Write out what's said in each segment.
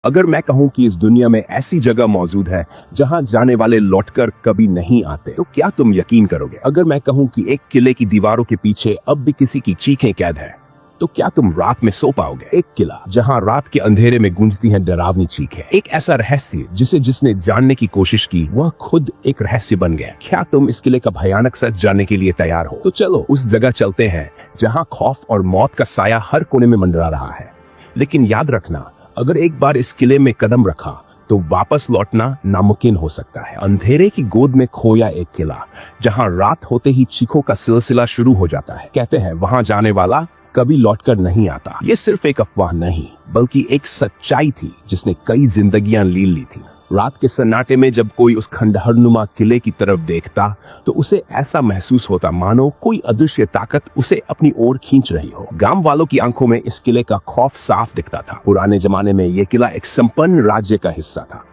अगर मैं कहूँ कि इस दुनिया में ऐसी जगह मौजूद है जहाँ जाने वाले लौटकर कभी नहीं आते, तो क्या तुम यकीन करोगे? अगर मैं कहूँ कि एक किले की दीवारों के पीछे अब भी किसी की चीखें कैद है, तो क्या तुम रात में सो पाओगे? एक किला जहां रात के अंधेरे में गूंजती हैं डरावनी चीखें, एक ऐसा रहस्य जिसने जानने की कोशिश की वह खुद एक रहस्य बन गया। क्या तुम इस किले का भयानक सच जानने के लिए तैयार हो? तो चलो उस जगह चलते हैं जहां खौफ और मौत का साया हर कोने में मंडरा रहा है। लेकिन याद रखना, अगर एक बार इस किले में कदम रखा तो वापस लौटना नामुमकिन हो सकता है। अंधेरे की गोद में खोया एक किला जहां रात होते ही चीखों का सिलसिला शुरू हो जाता है। कहते हैं वहां जाने वाला कभी लौटकर नहीं आता। ये सिर्फ एक अफवाह नहीं, बल्कि एक सच्चाई थी जिसने कई जिंदगियां ली थी। रात के सन्नाटे में जब कोई उस खंडहरनुमा किले की तरफ देखता तो उसे ऐसा महसूस होता मानो कोई अदृश्य ताकत उसे अपनी ओर खींच रही हो। गांव वालों की आंखों में इस किले का खौफ साफ दिखता था। पुराने जमाने में यह किला एक संपन्न राज्य का हिस्सा था,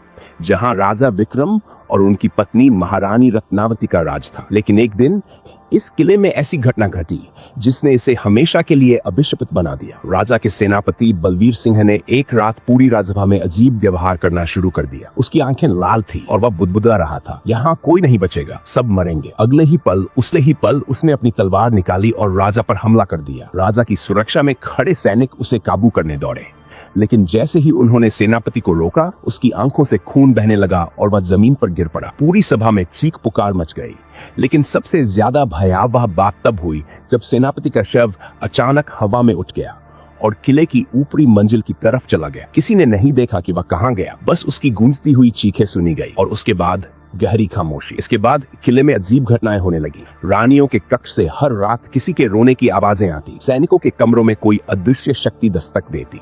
जहां राजा विक्रम और उनकी पत्नी महारानी रत्नावती का राज था। लेकिन एक दिन इस किले में ऐसी घटना घटी जिसने इसे हमेशा के लिए अभिशापित बना दिया। राजा के सेनापति बलवीर सिंह ने एक रात पूरी राजसभा में अजीब व्यवहार करना शुरू कर दिया। उसकी आंखें लाल थी और वह बुदबुदा रहा था, यहाँ कोई नहीं बचेगा, सब मरेंगे। अगले ही पल उसने अपनी तलवार निकाली और राजा पर हमला कर दिया। राजा की सुरक्षा में खड़े सैनिक उसे काबू करने दौड़े, लेकिन जैसे ही उन्होंने सेनापति को रोका, उसकी आंखों से खून बहने लगा और वह जमीन पर गिर पड़ा। पूरी सभा में चीख पुकार मच गई। लेकिन सबसे ज्यादा भयावह बात तब हुई जब सेनापति का शव अचानक हवा में उठ गया और किले की ऊपरी मंजिल की तरफ चला गया। किसी ने नहीं देखा कि वह कहां गया, बस उसकी गूंजती हुई चीखें सुनी गई और उसके बाद गहरी खामोशी। इसके बाद किले में अजीब घटनाएं होने लगी। रानियों के कक्ष से हर रात किसी के रोने की आवाजें आती। सैनिकों के कमरों में कोई अदृश्य शक्ति दस्तक देती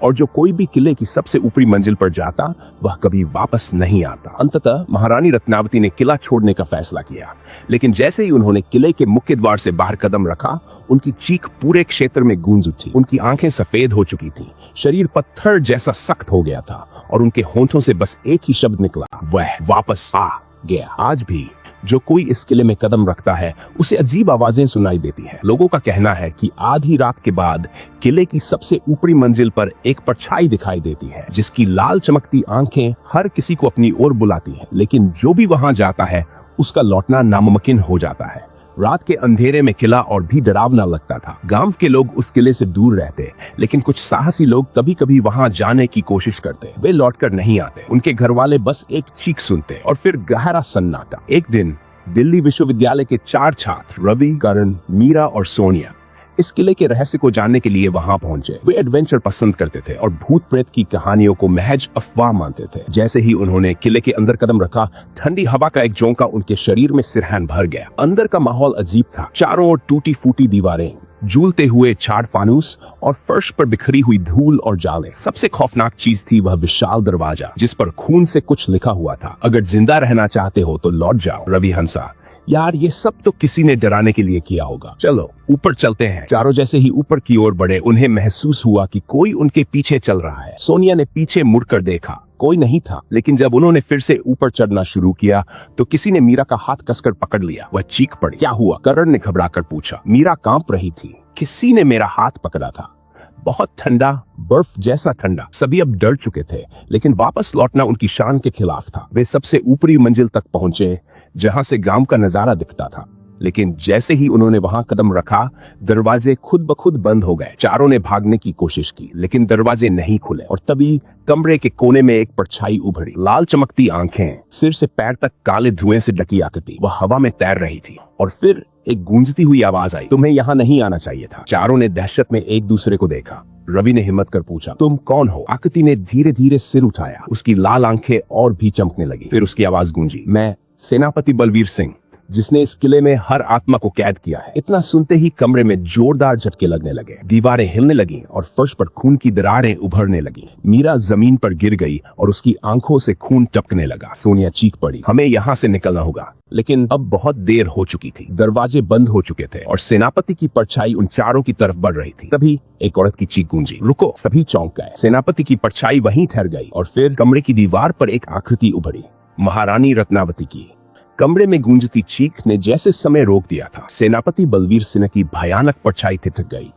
और जो कोई भी किले की सबसे ऊपरी मंजिल पर जाता वह कभी वापस नहीं आता। अंततः महारानी रत्नावती ने किला छोड़ने का फैसला किया, लेकिन जैसे ही उन्होंने किले के मुख्य द्वार से बाहर कदम रखा, उनकी चीख पूरे क्षेत्र में गूंज उठी। उनकी आंखें सफेद हो चुकी थीं, शरीर पत्थर जैसा सख्त हो गया था और उनके होंठों से बस एक ही शब्द निकला, वह वापस आ गया। आज भी जो कोई इस किले में कदम रखता है उसे अजीब आवाजें सुनाई देती हैं। लोगों का कहना है कि आधी रात के बाद किले की सबसे ऊपरी मंजिल पर एक परछाई दिखाई देती है जिसकी लाल चमकती आंखें हर किसी को अपनी ओर बुलाती हैं। लेकिन जो भी वहां जाता है उसका लौटना नामुमकिन हो जाता है। रात के अंधेरे में किला और भी डरावना लगता था। गांव के लोग उस किले से दूर रहते, लेकिन कुछ साहसी लोग कभी कभी वहां जाने की कोशिश करते। वे लौटकर नहीं आते। उनके घर वाले बस एक चीख सुनते और फिर गहरा सन्नाटा। एक दिन दिल्ली विश्वविद्यालय के 4 छात्र रवि, करण, मीरा और सोनिया इस किले के रहस्य को जानने के लिए वहां पहुंचे। वे एडवेंचर पसंद करते थे और भूत प्रेत की कहानियों को महज अफवाह मानते थे। जैसे ही उन्होंने किले के अंदर कदम रखा, ठंडी हवा का एक झोंका उनके शरीर में सिरहान भर गया। अंदर का माहौल अजीब था। चारों ओर टूटी फूटी दीवारें, झूलते हुए छाड़ फानूस और फर्श पर बिखरी हुई धूल और जाले। सबसे खौफनाक चीज थी वह विशाल दरवाजा जिस पर खून से कुछ लिखा हुआ था, अगर जिंदा रहना चाहते हो तो लौट जाओ। रवि हंसा, यार ये सब तो किसी ने डराने के लिए किया होगा, चलो ऊपर चलते हैं। चारों जैसे ही ऊपर की ओर बढ़े, उन्हें महसूस हुआ कि कोई उनके पीछे चल रहा है। सोनिया ने पीछे मुड़कर देखा, कोई नहीं था। लेकिन जब उन्होंने फिर से ऊपर चढ़ना शुरू किया तो किसी ने मीरा का हाथ कसकर पकड़ लिया। वह चीख पड़ी। क्या हुआ? करण ने घबराकर पूछा। मीरा कांप रही थी। किसी ने मेरा हाथ पकड़ा था, बहुत ठंडा, बर्फ जैसा ठंडा। सभी अब डर चुके थे, लेकिन वापस लौटना उनकी शान के खिलाफ था। वे सबसे ऊपरी मंजिल तक पहुंचे जहां से गांव का नजारा दिखता था। लेकिन जैसे ही उन्होंने वहां कदम रखा, दरवाजे खुद ब खुद बंद हो गए। चारों ने भागने की कोशिश की, लेकिन दरवाजे नहीं खुले। और तभी कमरे के कोने में एक परछाई उभरी। लाल चमकती आंखें, सिर से पैर तक काले धुएं से ढकी आकृति, वह हवा में तैर रही थी। और फिर एक गूंजती हुई आवाज आई, तुम्हें यहाँ नहीं आना चाहिए था। चारों ने दहशत में एक दूसरे को देखा। रवि ने हिम्मत कर पूछा, तुम कौन हो? आकृति ने धीरे धीरे सिर उठाया। उसकी लाल आंखें और भी चमकने लगी। फिर उसकी आवाज गूंजी, मैं सेनापति बलवीर सिंह, जिसने इस किले में हर आत्मा को कैद किया है। इतना सुनते ही कमरे में जोरदार झटके लगने लगे। दीवारें हिलने लगी और फर्श पर खून की दरारें उभरने लगी। मीरा जमीन पर गिर गई और उसकी आंखों से खून टपकने लगा। सोनिया चीख पड़ी, हमें यहाँ से निकलना होगा। लेकिन अब बहुत देर हो चुकी थी। दरवाजे बंद हो चुके थे और सेनापति की परछाई उन चारों की तरफ बढ़ रही थी। तभी एक औरत की चीख गूंजी, रुको! सभी चौंक गए। सेनापति की परछाई वहीं ठहर गई और फिर कमरे की दीवार पर एक आकृति उभरी, महारानी रत्नावती की। कमरे में गूंजती चीख ने जैसे समय रोक दिया था। सेनापति बलवीर सिंह की भयानक परछाई ठिठक गई।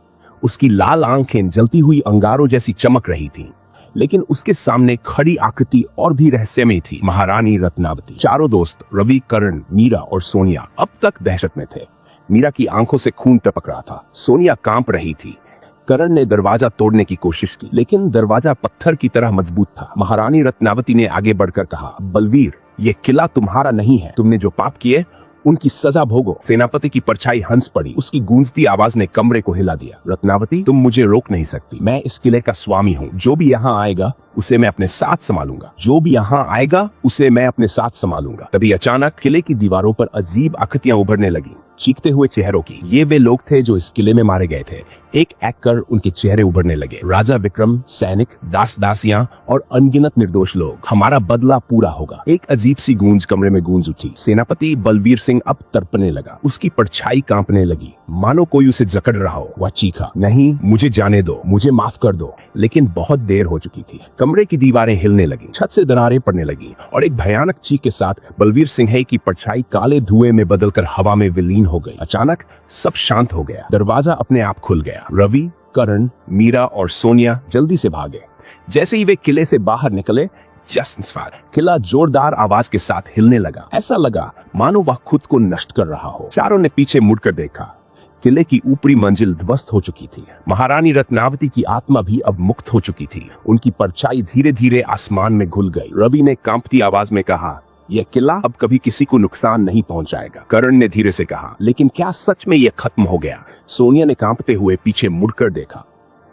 उसकी लाल आंखें जलती हुई अंगारों जैसी चमक रही थीं। लेकिन उसके सामने खड़ी आकृति और भी रहस्यमय थी, महारानी रत्नावती। चारों दोस्त रवि, करण, मीरा और सोनिया अब तक दहशत में थे। मीरा की आंखों से खून टपक रहा था, सोनिया कांप रही थी। करण ने दरवाजा तोड़ने की कोशिश की, लेकिन दरवाजा पत्थर की तरह मजबूत था। महारानी रत्नावती ने आगे बढ़कर कहा, बलवीर, ये किला तुम्हारा नहीं है। तुमने जो पाप किए उनकी सजा भोगो। सेनापति की परछाई हंस पड़ी, उसकी गूंजती आवाज ने कमरे को हिला दिया। रत्नावती, तुम मुझे रोक नहीं सकती। मैं इस किले का स्वामी हूँ। जो भी यहाँ आएगा उसे मैं अपने साथ संभालूंगा। जो भी यहाँ आएगा उसे मैं अपने साथ संभालूंगा। तभी अचानक किले की दीवारों पर अजीब आकृतियां उभरने लगी, चीखते हुए चेहरों की। ये वे लोग थे जो इस किले में मारे गए थे। एक एक कर उनके चेहरे उभरने लगे। राजा विक्रम, सैनिक, दास दासियां और अनगिनत निर्दोष लोग। हमारा बदला पूरा होगा। एक अजीब सी गूंज कमरे में गूंज उठी। सेनापति बलवीर सिंह अब तड़पने लगा, उसकी परछाई कांपने लगी, मानो कोई उसे जकड़ रहा हो। वह चीखा, नहीं, मुझे जाने दो, मुझे माफ कर दो। लेकिन बहुत देर हो चुकी थी। कमरे की दीवारें हिलने लगी, छत से दरारें पड़ने लगी और एक भयानक चीख के साथ बलवीर सिंह की परछाई काले धुएं में बदलकर हवा में विलीन हो गई। अचानक सब शांत हो गया। दरवाजा अपने आप खुल गया। रवि, करण, मीरा और सोनिया जल्दी से भागे। जैसे ही वे किले से बाहर निकले, किला जोरदार आवाज के साथ हिलने लगा। ऐसा लगा मानो वह खुद को नष्ट कर रहा हो। चारों ने पीछे मुड़कर देखा। किले की ऊपरी मंजिल ध्वस्त हो चुकी थी। महारानी रत्नावती की आत्मा भी अब मुक्त हो चुकी थी। उनकी परछाई धीरे धीरे आसमान में घुल गई। रवि ने कांपती आवाज में कहा, यह किला अब कभी किसी को नुकसान नहीं पहुंचाएगा। करण ने धीरे से कहा, लेकिन क्या सच में यह खत्म हो गया? सोनिया ने कांपते हुए पीछे मुड़कर देखा।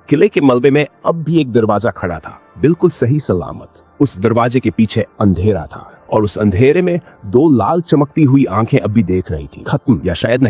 किले के मलबे में अब भी एक दरवाजा खड़ा था, बिल्कुल सही सलामत। उस दरवाजे के पीछे अंधेरा था और उस अंधेरे में दो लाल चमकती हुई आंखें अब भी देख रही थी। खत्म, या शायद नहीं।